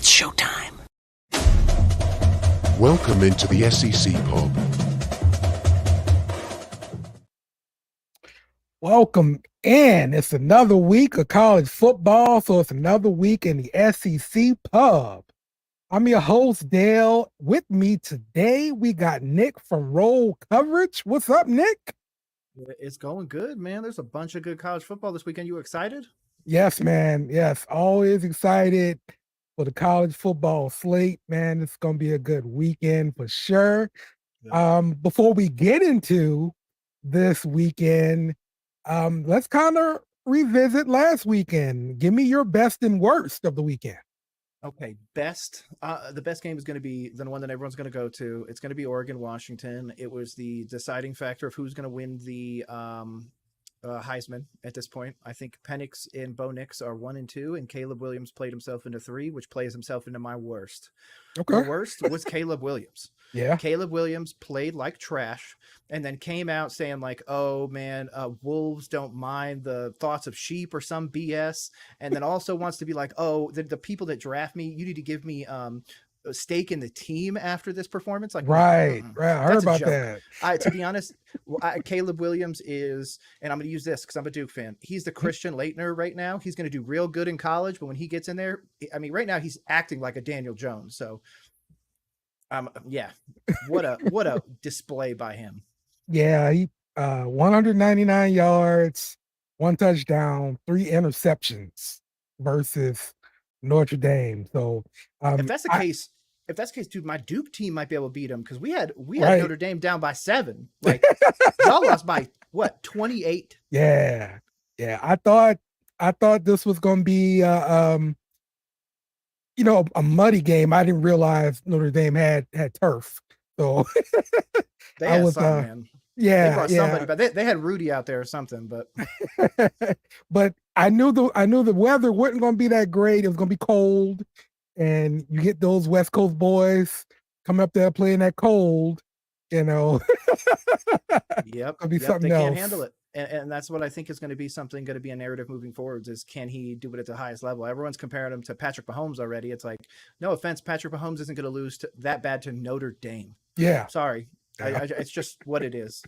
It's showtime. Welcome into the SEC Pub. Welcome in. It's another week of college football, so it's another week in the SEC Pub. I'm your host, Dale. With me today, we got Nick from Roll Coverage. What's up, Nick? It's going good, man. There's a bunch of good college football this weekend. You excited? Yes, man. Yes, always excited for the college football slate, man. It's going to be a good weekend for sure. Yeah. Before we get into this weekend, let's kind of revisit last weekend. Give me your best and worst of the weekend. Okay, best. The best game is going to be the one that everyone's going to go to. It's going to be Oregon-Washington. It was the deciding factor of who's going to win the Heisman at this point. I think Penix and Bo Nix are 1 and 2, and Caleb Williams played himself into 3, which plays himself into my worst. Okay. The worst was Caleb Williams. Yeah. Caleb Williams played like trash and then came out saying like, oh man, wolves don't mind the thoughts of sheep or some BS. And then also wants to be like, oh, the people that draft me, you need to give me a stake in the team after this performance. Like, right. I heard about that. To be honest, Caleb Williams is, and I'm going to use this because I'm a Duke fan. He's the Christian Laettner right now. He's going to do real good in college, but when he gets in there, I mean, right now he's acting like a Daniel Jones. So, yeah, what a display by him. Yeah, he 199 yards, 1 touchdown, 3 interceptions versus Notre Dame. So, if that's the case, dude, my Duke team might be able to beat him because we had Notre Dame down by 7. Like y'all lost by what, 28? Yeah. I thought this was going to be a muddy game. I didn't realize Notre Dame had turf. So they had man. Yeah, they brought somebody, but they had Rudy out there or something. But but I knew the weather wasn't going to be that great. It was going to be cold. And you get those West Coast boys coming up there playing that cold, Yep. It'll be something they else. Can't handle it. And that's what I think is going to be a narrative moving forwards is can he do it at the highest level? Everyone's comparing him to Patrick Mahomes already. It's like, no offense, Patrick Mahomes isn't going to lose that bad to Notre Dame. Yeah. Sorry. It's just what it is.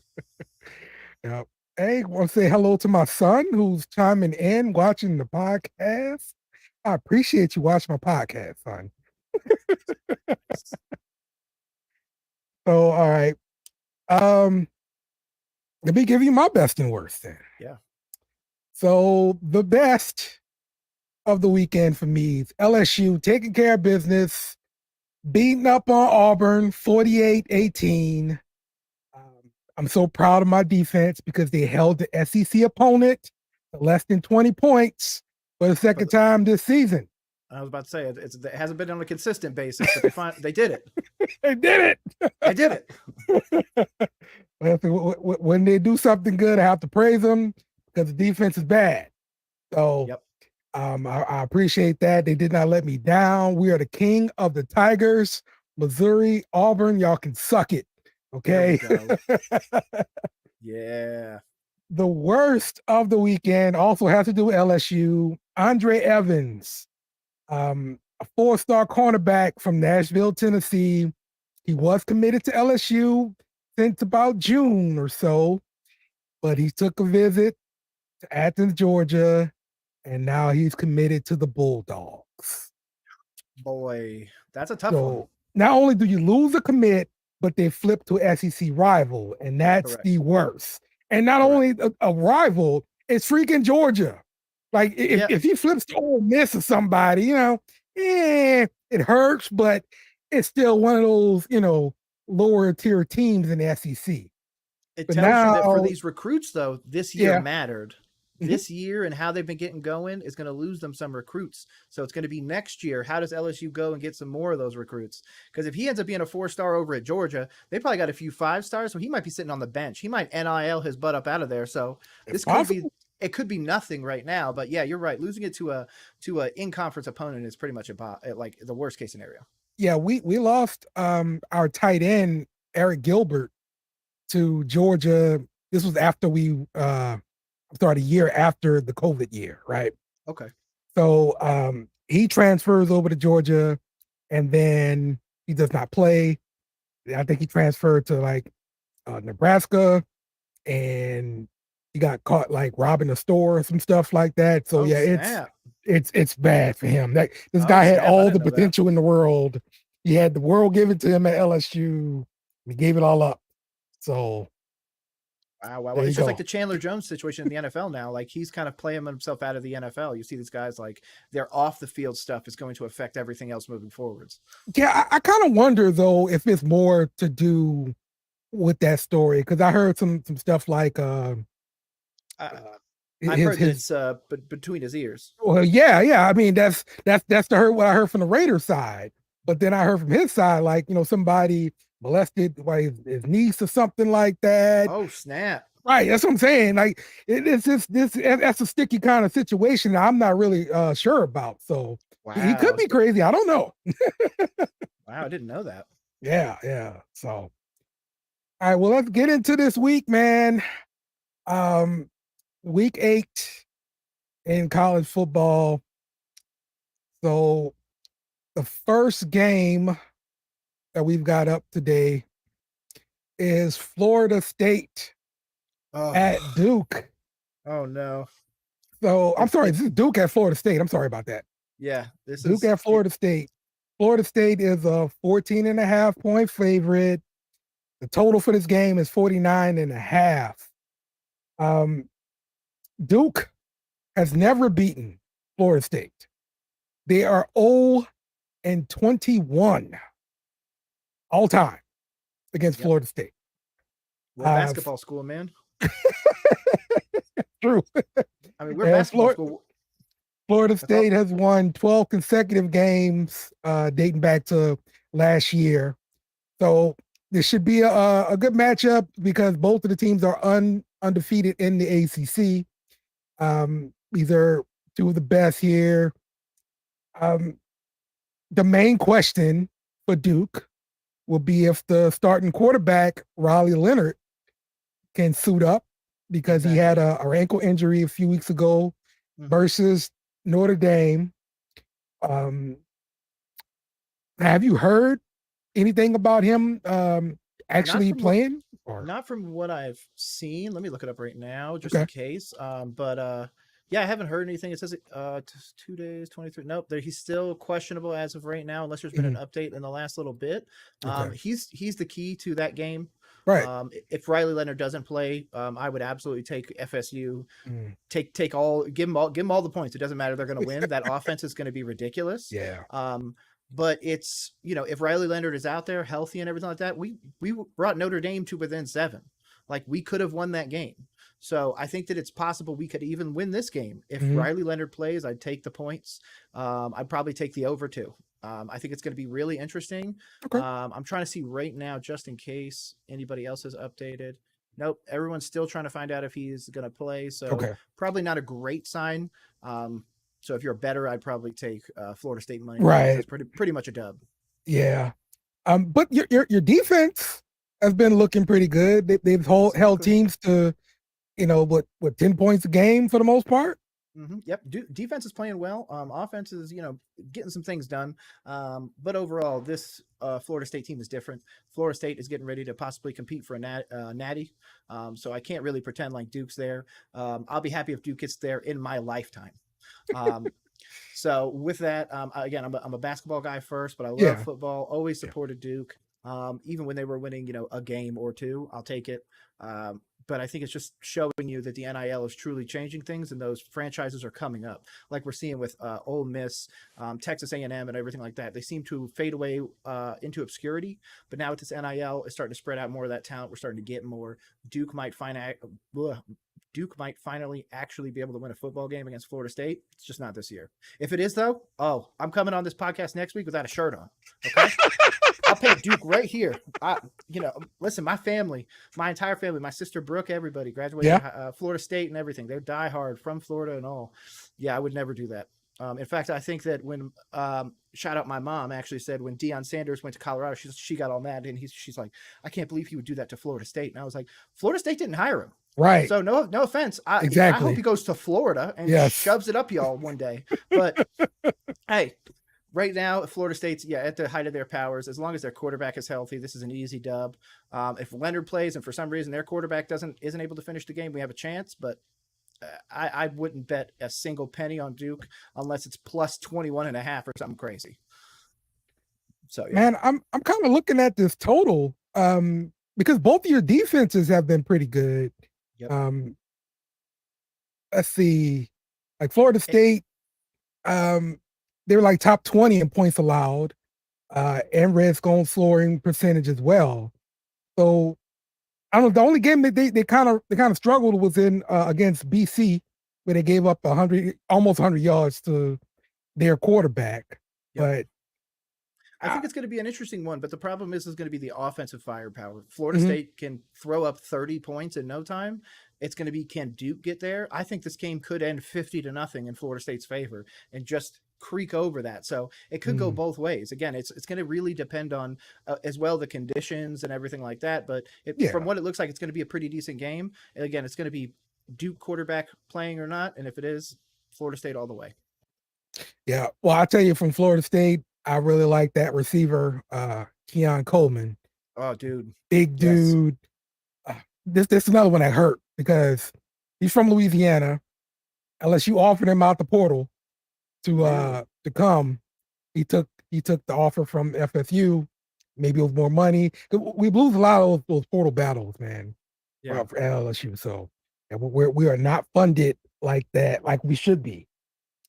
Yeah. Hey, I want to say hello to my son who's chiming in, watching the podcast. I appreciate you watching my podcast, son. So, all right. Let me give you my best and worst then. Yeah. So the best of the weekend for me is LSU taking care of business, beating up on Auburn 48-18. I'm so proud of my defense because they held the SEC opponent to less than 20 points for the second time this season. I was about to say it hasn't been on a consistent basis, but they did it. They did it. When they do something good, I have to praise them because the defense is bad. So yep. I appreciate that. They did not let me down. We are the king of the Tigers. Missouri, Auburn, y'all can suck it. Okay. Yeah. The worst of the weekend also has to do with LSU. Andre Evans, a 4-star cornerback from Nashville, Tennessee. He was committed to LSU since about June or so, but he took a visit to Athens, Georgia, and now he's committed to the Bulldogs. Boy, that's a tough one. Not only do you lose a commit, but they flip to an SEC rival, and that's Correct. the worst. And not only a rival, it's freaking Georgia. Like if he flips to Ole Miss or somebody, it hurts, but it's still one of those, lower tier teams in the SEC. It tells you that for these recruits, though, this year mattered. This year and how they've been getting going is going to lose them some recruits. So it's going to be next year. How does LSU go and get some more of those recruits? Because if he ends up being a 4-star over at Georgia, they probably got a few 5-stars. So he might be sitting on the bench. He might NIL his butt up out of there. So it could be nothing right now. But yeah, you're right. Losing it to a in-conference opponent is pretty much like the worst case scenario. Yeah, we lost our tight end Eric Gilbert to Georgia. This was after we started a year after the COVID year, right? Okay. So he transfers over to Georgia. and then he does not play. I think he transferred to like Nebraska, and he got caught like robbing a store or some stuff like that. So it's bad for him. That this guy had all the potential in the world. He had the world given to him at LSU. He gave it all up. So wow. It's just like the Chandler Jones situation in the NFL now. Like he's kind of playing himself out of the NFL. You see these guys like their off the field stuff is going to affect everything else moving forwards. Yeah, I kind of wonder though if it's more to do with that story, because I heard some stuff like I've heard it's between his ears. Well, yeah. I mean, that's what I heard from the Raiders side. But then I heard from his side, like, somebody molested his niece or something like that. Oh, snap. Right. That's what I'm saying. Like, that's a sticky kind of situation that I'm not really sure about. So he could be crazy. I don't know. Wow, I didn't know that. Yeah. So, all right, well, let's get into this week, man. Week 8 in college football. So the first game that we've got up today is Florida State at Duke. Oh no. So I'm sorry, this is Duke at Florida State. I'm sorry about that. Yeah, this Duke at Florida State. Florida State is a 14.5 point favorite. The total for this game is 49.5. Duke has never beaten Florida State. They are 0-21 all time against Florida State. We're basketball school, man. True. I mean, we're basketball school. Florida State has won 12 consecutive games dating back to last year. So this should be a good matchup because both of the teams are undefeated in the ACC. These are two of the best here. The main question for Duke will be if the starting quarterback, Riley Leonard, can suit up because he had a ankle injury a few weeks ago versus Notre Dame. Have you heard anything about him actually playing? Not from what I've seen. Let me look it up right now just in case. Yeah, I haven't heard anything. It says 2 days, 23. Nope, he's still questionable as of right now, unless there's been an update in the last little bit. He's the key to that game. Right. If Riley Leonard doesn't play, I would absolutely take FSU. Take all, give them all the points. It doesn't matter. They're going to win. That offense is going to be ridiculous. Yeah. But it's, if Riley Leonard is out there healthy and everything like that, we brought Notre Dame to within 7. Like we could have won that game. So I think that it's possible we could even win this game. If Riley Leonard plays, I'd take the points. I'd probably take the over 2. I think it's going to be really interesting. I'm trying to see right now, just in case anybody else has updated. Nope. Everyone's still trying to find out if he's going to play. So probably not a great sign. So if you're a better, I'd probably take Florida State money. Right. It's pretty much a dub. Yeah. But your defense has been looking pretty good. They've held teams to, 10 points a game for the most part. Yep. Defense is playing well. Offense is, getting some things done. But overall, this Florida State team is different. Florida State is getting ready to possibly compete for a natty. So I can't really pretend like Duke's there. I'll be happy if Duke gets there in my lifetime. So with that, again, I'm a basketball guy first, but I love football. Always supported Duke. Even when they were winning, a game or two, I'll take it. But I think it's just showing you that the NIL is truly changing things, and those franchises are coming up, like we're seeing with Ole Miss, Texas A&M, and everything like that. They seem to fade away into obscurity, but now with this NIL, it's starting to spread out more of that talent. We're starting to get more. Duke might finally actually be able to win a football game against Florida State. It's just not this year. If it is, though, I'm coming on this podcast next week without a shirt on. Okay. I'll paint Duke right here. Listen, my entire family, my sister Brooke, everybody graduated Florida State and everything. They're diehard from Florida and all. Yeah, I would never do that. In fact, I think that when shout out my mom actually said when Deion Sanders went to Colorado, she got all mad and she's like, I can't believe he would do that to Florida State. And I was like, Florida State didn't hire him. Right. So no offense. I hope he goes to Florida and shoves it up y'all one day. But hey, right now, Florida State's at the height of their powers. As long as their quarterback is healthy, this is an easy dub. If Leonard plays and for some reason their quarterback isn't able to finish the game, we have a chance. But I wouldn't bet a single penny on Duke unless it's plus 21.5 or something crazy. So yeah, man, I'm kind of looking at this total because both of your defenses have been pretty good. Yep. Let's see, like Florida State, they were like top 20 in points allowed, and red zone scoring percentage as well. So I don't know. The only game that they kind of struggled was in against BC, where they gave up almost 100 yards to their quarterback. Yep. But I think it's going to be an interesting one, but the problem is going to be the offensive firepower. Florida State can throw up 30 points in no time. It's going to be, can Duke get there? I think this game could end 50-0 in Florida State's favor and just creak over that. So it could go both ways. Again, it's going to really depend on as well the conditions and everything like that. But from what it looks like, it's going to be a pretty decent game. And again, it's going to be Duke quarterback playing or not. And if it is, Florida State all the way. Yeah. Well, I'll tell you, from Florida State, I really like that receiver, Keon Coleman. Oh, dude. Big dude. This is another one that hurt because he's from Louisiana. Unless you offered him out the portal to come, he took the offer from FSU. Maybe it was more money. We lose a lot of those portal battles, man. Yeah. For LSU. So we are not funded like that, like we should be.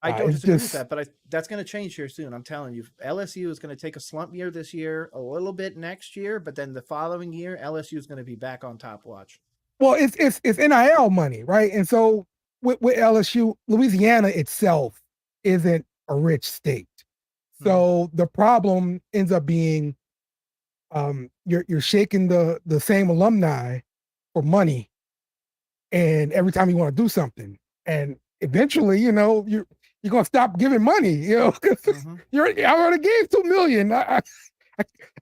I don't disagree with that, but that's going to change here soon. I'm telling you, LSU is going to take a slump year this year, a little bit next year, but then the following year, LSU is going to be back on top watch. Well, it's NIL money, right? And so with LSU, Louisiana itself isn't a rich state. So the problem ends up being you're shaking the same alumni for money, and every time you want to do something, and eventually, you're gonna stop giving money, because I already gave $2 million. I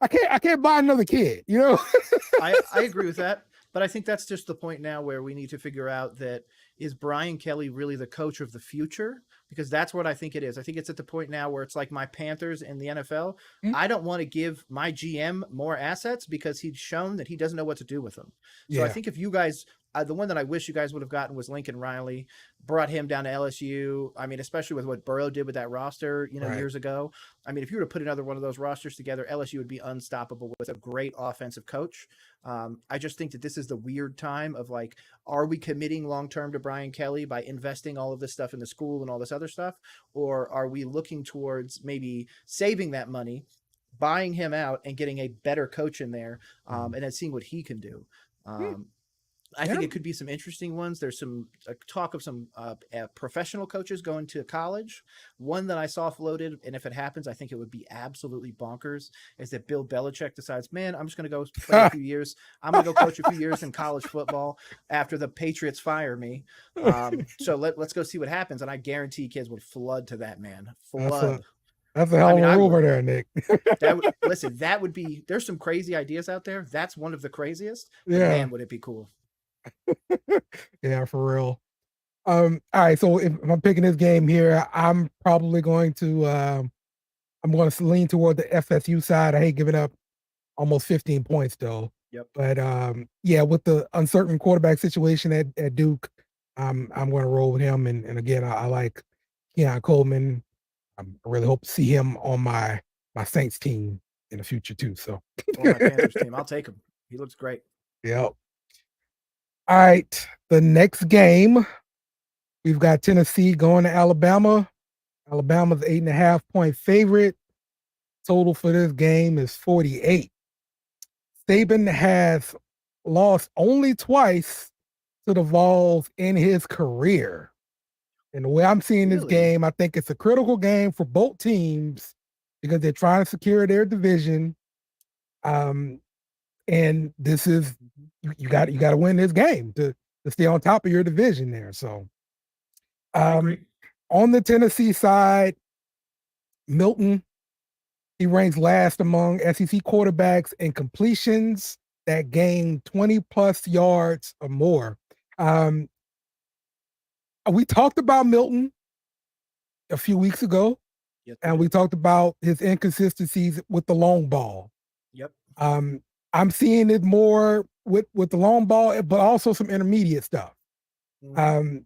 can't buy another kid, I agree with that, but I think that's just the point now where we need to figure out that, is Brian Kelly really the coach of the future? Because that's what I think it is. I think it's at the point now where it's like my Panthers in the NFL. I don't want to give my GM more assets because he's shown that he doesn't know what to do with them. So I think if you guys, the one that I wish you guys would have gotten was Lincoln Riley, brought him down to LSU. I mean, especially with what Burrow did with that roster, years ago. I mean, if you were to put another one of those rosters together, LSU would be unstoppable with a great offensive coach. I just think that this is the weird time of like, are we committing long-term to Brian Kelly by investing all of this stuff in the school and all this other stuff? Or are we looking towards maybe saving that money, buying him out and getting a better coach in there, and then seeing what he can do? I think it could be some interesting ones. There's some talk of some professional coaches going to college. One that I saw floated, and if it happens, I think it would be absolutely bonkers, is that Bill Belichick decides, man, I'm just going to go play a few years. I'm going to go coach a few years in college football after the Patriots fire me. So let's go see what happens. And I guarantee kids would flood to that, man. Flood. That's a hell of a rumor there, Nick. Listen, that would be, there's some crazy ideas out there. That's one of the craziest. But man, would it be cool. Yeah, for real. All right, so if I'm picking this game here, I'm probably going to lean toward the FSU side. I hate giving up almost 15 points though. Yep. But with the uncertain quarterback situation at Duke, I'm going to roll with him. And again, I like Keon Coleman. I really hope to see him on my Saints team in the future too. So my Panthers team, I'll take him. He looks great. Yep. All right, the next game, we've got Tennessee going to Alabama. Alabama's 8.5-point favorite. Total for this game is 48. Saban has lost only twice to the Vols in his career. And the way I'm seeing this game, I think it's a critical game for both teams because they're trying to secure their division. And this is, you got to win this game to stay on top of your division there. So on the Tennessee side, Milton, he ranks last among SEC quarterbacks in completions that gain 20 plus yards or more. We talked about Milton a few weeks ago. Yes, we and we did. talked about his inconsistencies with the long ball. Yep. I'm seeing it more with the long ball, but also some intermediate stuff. Mm-hmm.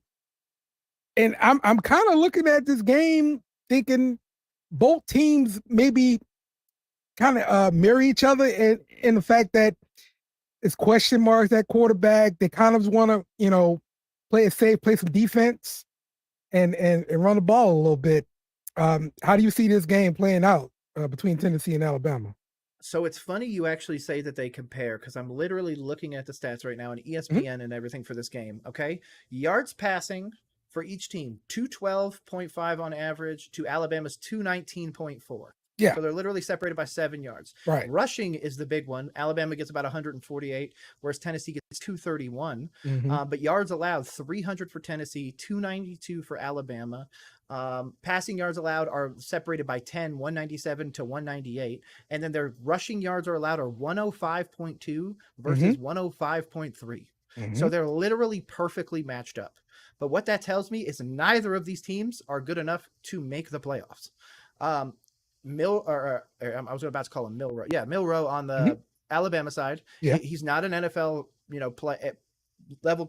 And I'm kind of looking at this game thinking both teams maybe kind of mirror each other in the fact that it's question marks at quarterback. They kind of want to, play it safe, play some defense, and run the ball a little bit. How do you see this game playing out between Tennessee and Alabama? So it's funny you actually say that they compare because I'm literally looking at the stats right now on ESPN and everything for this game. Okay. Yards passing for each team 212.5 on average to Alabama's 219.4. Yeah. So they're literally separated by 7 yards. Right. Rushing is the big one. Alabama gets about 148, whereas Tennessee gets 231. But yards allowed 300 for Tennessee, 292 for Alabama. Passing yards allowed are separated by 10, 197 to 198. And then their rushing yards are allowed are 105.2 versus 105.3. So they're literally perfectly matched up. But what that tells me is neither of these teams are good enough to make the playoffs. I was about to call him Milrow. Yeah, Milrow on the Alabama side. Yeah. He's not an NFL,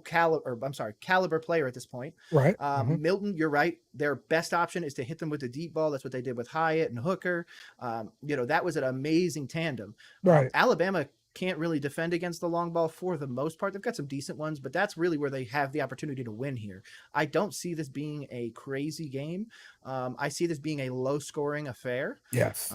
caliber player at this point. Right. Milton, you're right. Their best option is to hit them with the deep ball. That's what they did with Hyatt and Hooker. That was an amazing tandem. Right. Alabama can't really defend against the long ball for the most part. They've got some decent ones, but that's really where they have the opportunity to win here. I don't see this being a crazy game. I see this being a low scoring affair. Yes.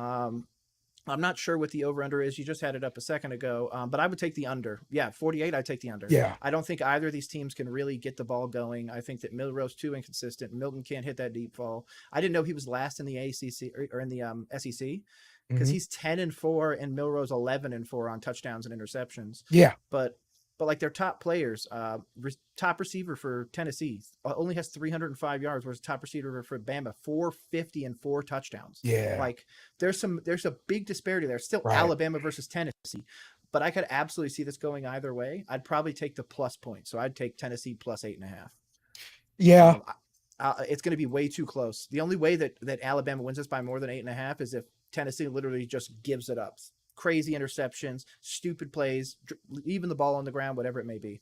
I'm not sure what the over-under is. You just had it up a second ago, but I would take the under. Yeah, 48, I'd take the under. Yeah. I don't think either of these teams can really get the ball going. I think that Milrow's too inconsistent. Milton can't hit that deep ball. I didn't know he was last in the ACC or in the SEC because he's 10-4 and Milrow's 11-4 on touchdowns and interceptions. Yeah. But like their top players, top receiver for Tennessee only has 305 yards, whereas top receiver for Bama 450 and 4 touchdowns. Yeah. Like there's a big disparity there. Still Right. Alabama versus Tennessee, but I could absolutely see this going either way. I'd probably take the plus point, so I'd take Tennessee plus 8.5. Yeah. It's going to be way too close. The only way that Alabama wins this by more than 8.5 is if Tennessee literally just gives it up. Crazy interceptions, stupid plays, even the ball on the ground, whatever it may be.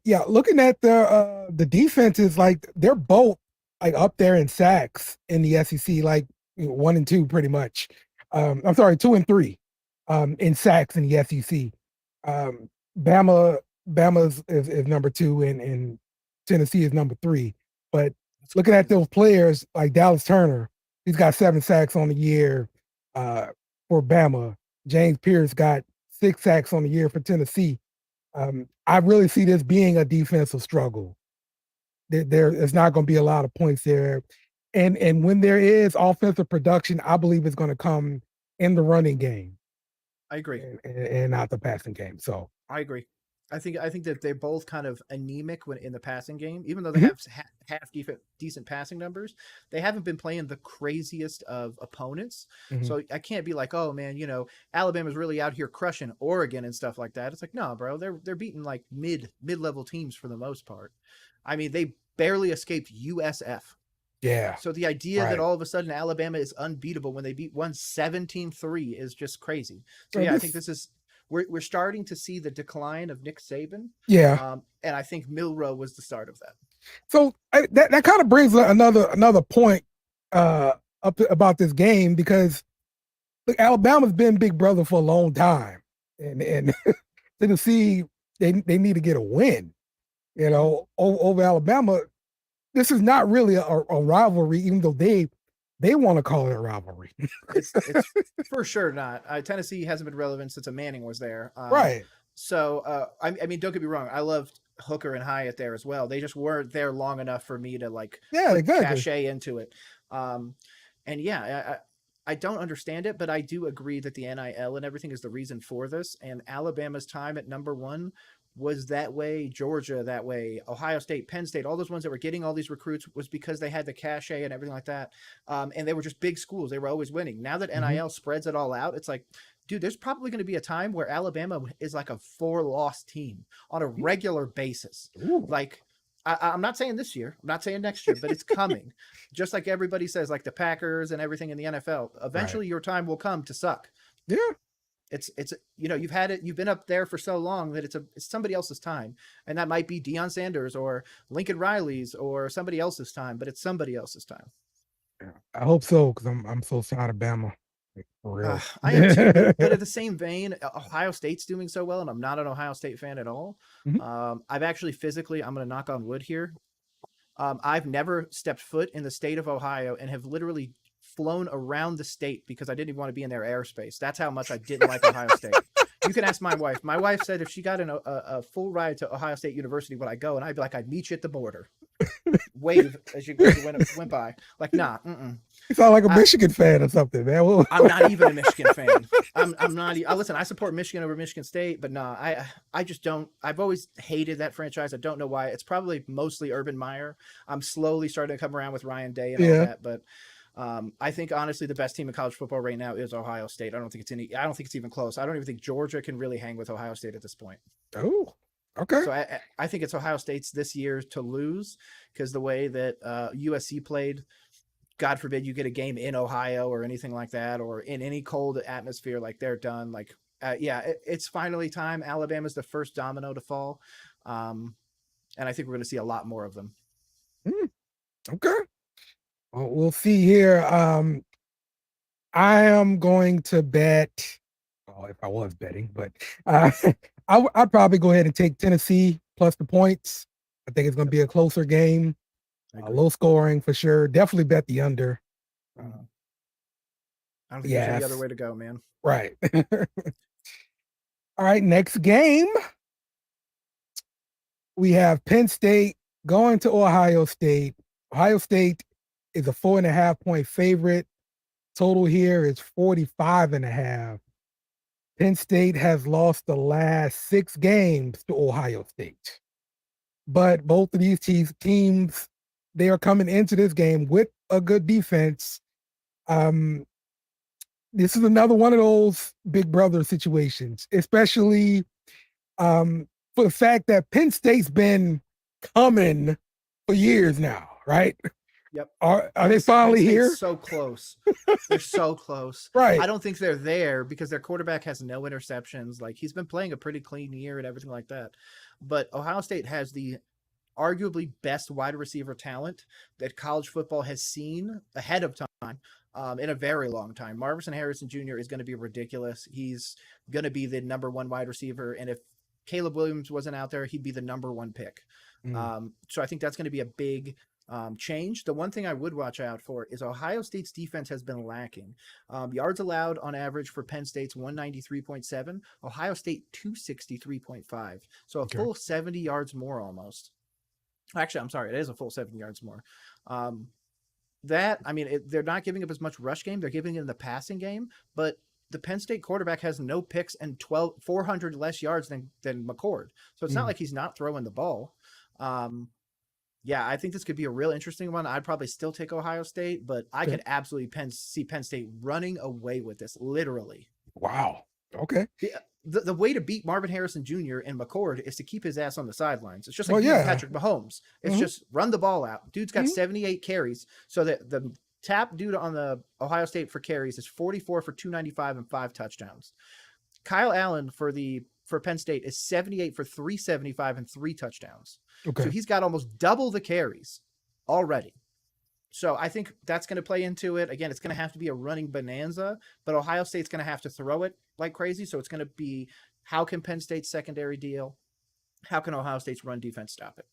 Yeah, looking at the defenses, like they're both like up there in sacks in the SEC, like 1 and 2 pretty much. I'm sorry, 2 and 3 in sacks in the SEC. Bama is number 2 and Tennessee is number 3. But looking at those players like Dallas Turner, he's got 7 sacks on the year for Bama. James Pierce got 6 sacks on the year for Tennessee. I really see this being a defensive struggle. There's not going to be a lot of points there. And when there is offensive production, I believe it's going to come in the running game. I agree. And not the passing game. So I agree. I think that they're both kind of anemic when in the passing game, even though they have half decent passing numbers. They haven't been playing the craziest of opponents, so I can't be like, oh man, Alabama's really out here crushing Oregon and stuff like that. It's like, no, bro, they're beating like mid-level teams for the most part. I mean, they barely escaped USF. Yeah. So the idea that all of a sudden Alabama is unbeatable when they beat 17-3 is just crazy. So yeah, I think this is. We're starting to see the decline of Nick Saban. Yeah. And I think Milrow was the start of that. So that kind of brings another point up about this game because look, Alabama's been Big Brother for a long time, and Tennessee they need to get a win. Over Alabama. This is not really a rivalry, even though they want to call it a rivalry. It's for sure not. Tennessee hasn't been relevant since Manning was there. Right. So, I mean, don't get me wrong. I loved Hooker and Hyatt there as well. They just weren't there long enough for me to put cachet into it. And yeah, I don't understand it, but I do agree that the NIL and everything is the reason for this. And Alabama's time at number 1 was that way, Georgia that way, Ohio State, Penn State, all those ones that were getting all these recruits was because they had the cachet and everything like that. And they were just big schools. They were always winning. Now that NIL spreads it all out, it's like, dude, there's probably going to be a time where Alabama is like a 4-loss team on a regular basis. Ooh. Like I'm not saying this year. I'm not saying next year, but it's coming. Just like everybody says, like the Packers and everything in the NFL. Eventually, your time will come to suck. Yeah. It's you've had it. You've been up there for so long that it's somebody else's time, and that might be Deion Sanders or Lincoln Riley's or somebody else's time, but it's somebody else's time. Yeah. I hope so, because I'm so tired of Bama. For real. I am too, but at the same vein, Ohio State's doing so well, and I'm not an Ohio State fan at all. Mm-hmm. I've actually physically, I'm going to knock on wood here. I've never stepped foot in the state of Ohio and have literally flown around the state because I didn't even want to be in their airspace. That's how much I didn't like Ohio State. You can ask my wife. My wife said if she got a full ride to Ohio State University, would I go? And I'd be like, I'd meet you at the border. Wave as you went by. Like, nah. You sound like a Michigan fan or something, man. I'm not even a Michigan fan. I'm not. Listen, I support Michigan over Michigan State, but nah, I just don't. I've always hated that franchise. I don't know why. It's probably mostly Urban Meyer. I'm slowly starting to come around with Ryan Day and all that, but I think honestly the best team in college football right now is Ohio State. I don't think it's even close. I don't even think Georgia can really hang with Ohio State at this point. Oh, okay. So I think it's Ohio State's this year to lose because the way that USC played, God forbid you get a game in Ohio or anything like that, or in any cold atmosphere, like they're done. Like, it's finally time. Alabama's the first domino to fall. And I think we're going to see a lot more of them. Okay. Well, we'll see here. I am going to bet, if I was betting, but I'd probably go ahead and take Tennessee plus the points. I think it's going to be a closer game, low scoring for sure. Definitely bet the under. I don't think there's any other way to go, man. Right. All right, next game. We have Penn State going to Ohio State. Ohio State is a 4.5 point favorite. Total here is 45.5. Penn State has lost the last 6 games to Ohio State. But both of these teams, they are coming into this game with a good defense. This is another one of those big brother situations, especially for the fact that Penn State's been coming for years now, right? Yep. Are they finally here? So close. They're so close. Right. I don't think they're there because their quarterback has no interceptions. Like, he's been playing a pretty clean year and everything like that. But Ohio State has the arguably best wide receiver talent that college football has seen ahead of time in a very long time. Marvin Harrison Jr. is going to be ridiculous. He's going to be the number 1 wide receiver. And if Caleb Williams wasn't out there, he'd be the number 1 pick. So I think that's going to be a big change. The one thing I would watch out for is Ohio State's defense has been lacking. Yards allowed on average for Penn State's 193.7, Ohio State 263.5. So a full 70 yards more almost. Actually, I'm sorry, it is a full 70 yards more. They're not giving up as much rush game. They're giving it in the passing game, but the Penn State quarterback has no picks and 400 less yards than McCord. So it's not like he's not throwing the ball. I think this could be a real interesting one. I'd probably still take Ohio State, but I could absolutely see Penn State running away with this, literally. Wow. Okay. The way to beat Marvin Harrison Jr. and McCord is to keep his ass on the sidelines. It's just like Patrick Mahomes. It's just run the ball out. Dude's got 78 carries. So that the top dude on the Ohio State for carries is 44 for 295 and 5 touchdowns. Kyle Allen for Penn State is 78 for 375 and 3 touchdowns. Okay. So he's got almost double the carries already. So I think that's going to play into it. Again, it's going to have to be a running bonanza, but Ohio State's going to have to throw it like crazy. So it's going to be, how can Penn State's secondary deal? How can Ohio State's run defense stop it?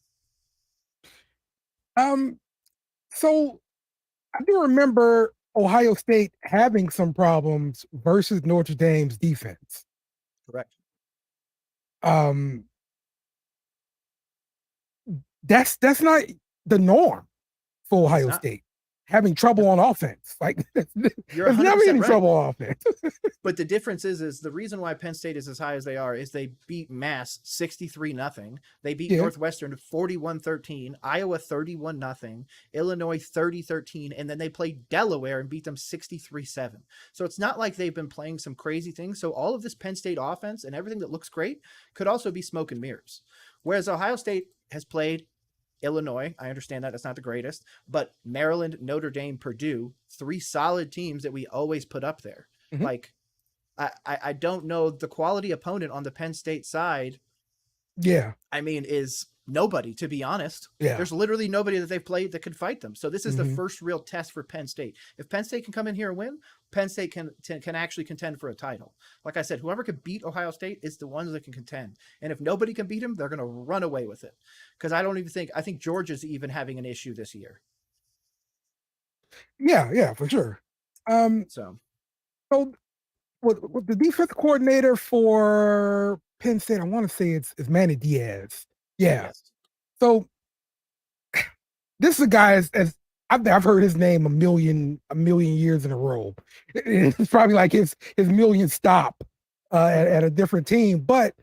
So I do remember Ohio State having some problems versus Notre Dame's defense. Correct. That's not the norm for Ohio State. Having trouble on offense. Like, there's never any trouble on offense. But the difference is the reason why Penn State is as high as they are is they beat Mass 63-0. They beat Northwestern 41-13, Iowa 31-0, Illinois 30-13, and then they played Delaware and beat them 63-7. So it's not like they've been playing some crazy things. So all of this Penn State offense and everything that looks great could also be smoke and mirrors. Whereas Ohio State has played Illinois, I understand that that's not the greatest, but Maryland, Notre Dame, Purdue, 3 solid teams that we always put up there. Mhm. Like, I don't know, the quality opponent on the Penn State side, Yeah. I mean, is nobody, to be honest. Yeah. There's literally nobody that they've played that could fight them. So this is the Mhm. first real test for Penn State. If Penn State can come in here and win, Penn State can actually contend for a title. Like I said, whoever could beat Ohio State is the ones that can contend. And if nobody can beat them, they're going to run away with it. Because I think Georgia's even having an issue this year. Yeah, for sure. So with the defense coordinator for Penn State, I want to say it's Manny Diaz. Yeah. Yes. So this is a guy as I've heard his name a million years in a row. It's probably like his millionth stop at a different team, but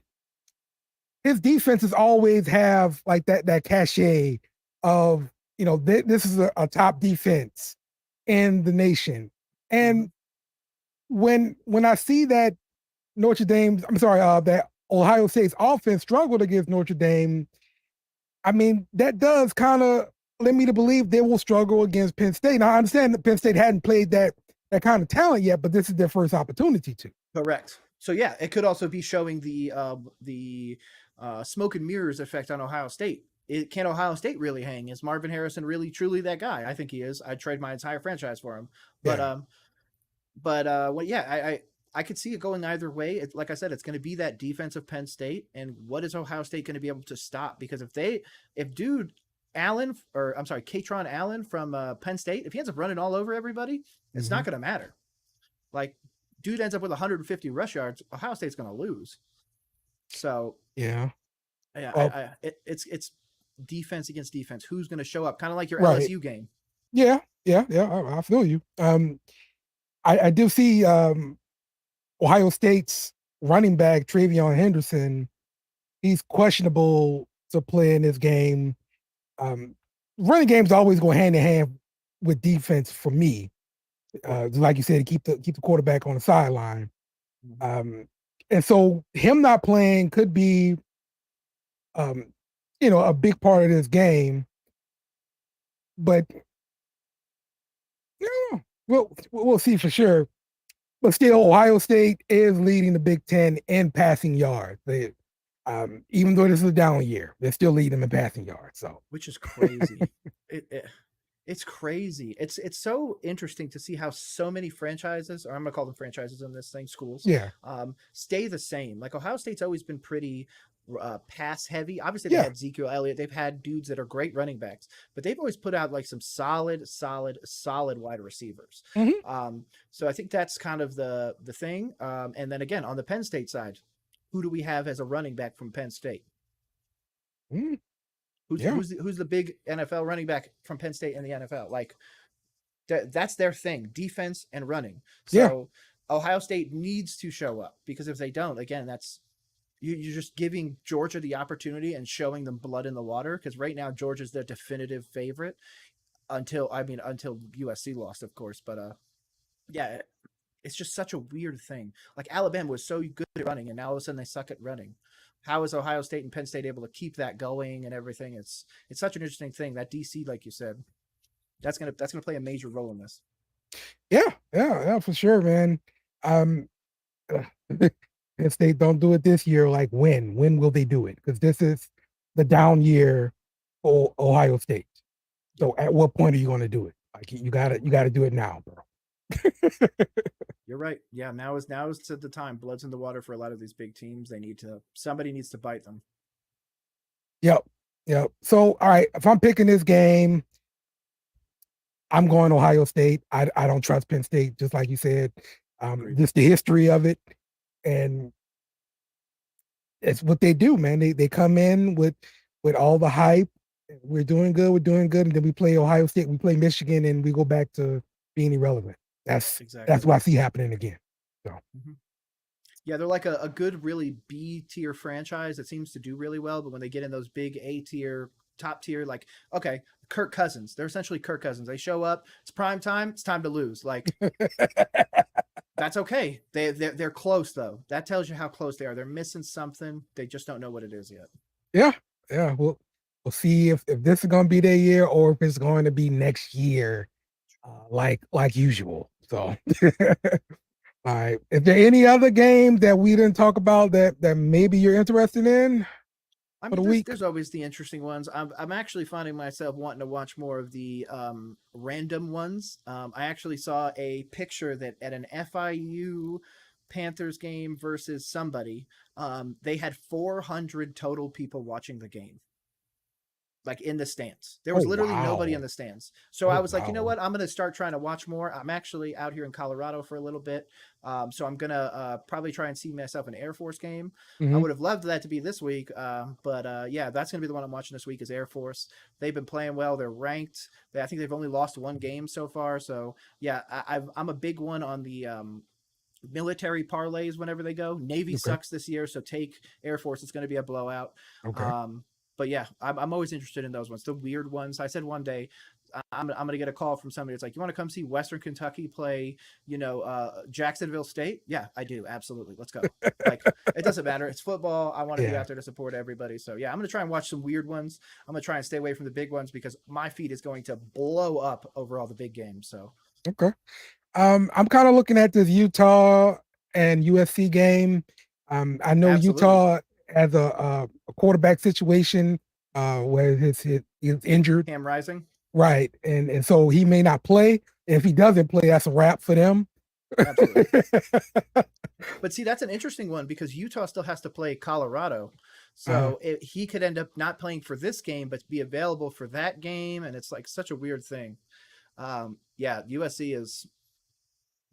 his defenses always have like that cachet of, you know, this is a top defense in the nation. And when I see that that Ohio State's offense struggled against Notre Dame, I mean, that does kind of led me to believe they will struggle against Penn State. Now, I understand that Penn State hadn't played that kind of talent yet, but this is their first opportunity to. Correct. So yeah, it could also be showing the smoke and mirrors effect on Ohio State. Can Ohio State really hang? Is Marvin Harrison really truly that guy? I think he is. I'd trade my entire franchise for him. Well, yeah, I could see it going either way. It's like I said, it's going to be that defense of Penn State, and what is Ohio State going to be able to stop? Because if Katron Allen from Penn State, if he ends up running all over everybody, it's not going to matter. Like, dude ends up with 150 rush yards, Ohio State's going to lose. So it's defense against defense. Who's going to show up? Kind of like your LSU game. Yeah. I feel you. I do see Ohio State's running back TreVeyon Henderson. He's questionable to play in this game. Running games always go hand in hand with defense for me. Like you said, to keep the quarterback on the sideline. And so him not playing could be, a big part of this game. But we'll see for sure. But still, Ohio State is leading the Big Ten in passing yards. Even though this is a down year, they're still leading them in passing yards. So, which is crazy. It's crazy. It's so interesting to see how so many franchises, or I'm gonna call them franchises in this thing, schools, stay the same. Like Ohio State's always been pretty pass heavy. Obviously, they had Ezekiel Elliott. They've had dudes that are great running backs, but they've always put out like some solid wide receivers. So I think that's kind of the thing. And then again, on the Penn State side, who do we have as a running back from Penn State? Who's the big NFL running back from Penn State in the NFL? Like that's their thing, defense and running. So Ohio State needs to show up, because if they don't, again, that's you're just giving Georgia the opportunity and showing them blood in the water. Because right now Georgia's their definitive favorite until USC lost, of course. But it's just such a weird thing. Like Alabama was so good at running, and now all of a sudden they suck at running. How is Ohio State and Penn State able to keep that going and everything? It's such an interesting thing. That DC, like you said, that's gonna play a major role in this. Yeah, for sure, man. If they don't do it this year, like when will they do it? Because this is the down year for Ohio State. So at what point are you going to do it? Like you got to do it now, bro. You're right. Yeah, now is the time. Blood's in the water for a lot of these big teams. Somebody needs to bite them. Yep. So all right, if I'm picking this game, I'm going Ohio State. I don't trust Penn State, just like you said. Just the history of it, and it's what they do, man. They come in with all the hype. We're doing good, and then we play Ohio State, we play Michigan, and we go back to being irrelevant. That's what I see happening again. So. Yeah, they're like a good, really B tier franchise that seems to do really well, but when they get in those big A tier, top tier, like, okay, Kirk Cousins, they're essentially Kirk Cousins. They show up, it's prime time, it's time to lose. Like, that's okay. They're close though. That tells you how close they are. They're missing something. They just don't know what it is yet. Yeah. We'll We'll see if this is going to be their year or if it's going to be next year, like usual. So, all right. Is there any other game that we didn't talk about that maybe you're interested in? I mean, there's always the interesting ones. I'm actually finding myself wanting to watch more of the random ones. I actually saw a picture that at an FIU Panthers game versus somebody, they had 400 total people watching the game, like in the stands. There was literally nobody in the stands. So I was like, you know what? I'm going to start trying to watch more. I'm actually out here in Colorado for a little bit. So I'm going to probably try and see myself an Air Force game. I would have loved that to be this week. But yeah, that's going to be the one I'm watching this week is Air Force. They've been playing well. They're ranked. I think they've only lost one game so far. So yeah, I'm a big one on the military parlays whenever they go. Navy sucks this year, so take Air Force. It's going to be a blowout. But yeah, I'm always interested in those ones, the weird ones. I said one day I'm going to get a call from somebody. It's like, you want to come see Western Kentucky play, Jacksonville State? Yeah, I do. Absolutely. Let's go. Like, it doesn't matter. It's football. I want to be out there to support everybody. So yeah, I'm going to try and watch some weird ones. I'm going to try and stay away from the big ones because my feed is going to blow up over all the big games. So, okay. I'm kind of looking at this Utah and USC game. I know Utah has a quarterback situation where he's injured. Cam Rising. Right. And so he may not play. If he doesn't play, that's a wrap for them. Absolutely. But see, that's an interesting one because Utah still has to play Colorado. So he could end up not playing for this game, but be available for that game. And it's like such a weird thing. Yeah, USC is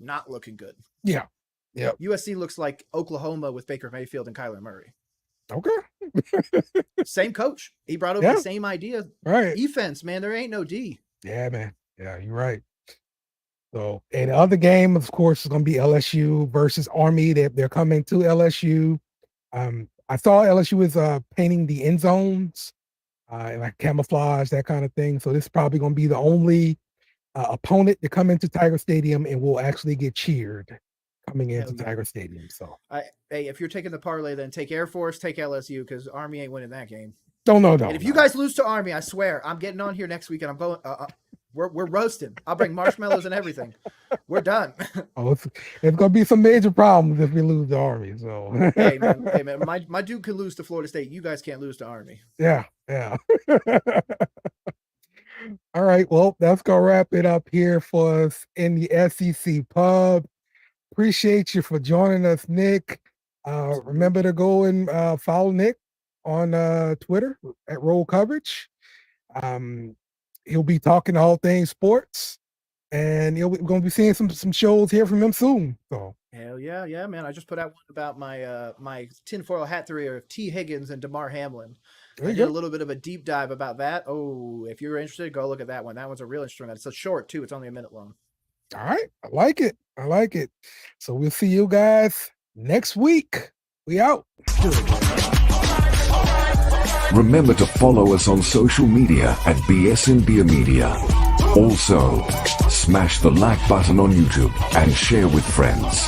not looking good. Yeah. Yeah. USC looks like Oklahoma with Baker Mayfield and Kyler Murray. Okay. Same coach. He brought over the same idea. Right. Defense, man. There ain't no D. Yeah, man. Yeah, you're right. So, and the other game, of course, is going to be LSU versus Army. They're coming to LSU. I saw LSU is painting the end zones, like camouflage, that kind of thing. So this is probably going to be the only opponent to come into Tiger Stadium and will actually get cheered coming into Tiger Stadium. So, hey, if you're taking the parlay, then take Air Force, take LSU, because Army ain't winning that game. No. And if you guys lose to Army, I swear I'm getting on here next week and I'm going. We're roasting. I'll bring marshmallows and everything. We're done. It's gonna be some major problems if we lose to Army. So hey man, my dude can lose to Florida State. You guys can't lose to Army. Yeah. All right. Well, that's gonna wrap it up here for us in the SEC Pub. Appreciate you for joining us, Nick. Remember to go and follow Nick on Twitter at Roll Coverage. He'll be talking all things sports, and we're going to be seeing some shows here from him soon. So hell yeah, man! I just put out one about my tinfoil hat theory of T. Higgins and DeMar Hamlin. I did a little bit of a deep dive about that. Oh, if you're interested, go look at that one. That one's a real interesting one. It's a short too. It's only a minute long. All right, I like it. So we'll see you guys next week. We out. Remember to follow us on social media at BSN Beer Media. Also, smash the like button on YouTube and share with friends.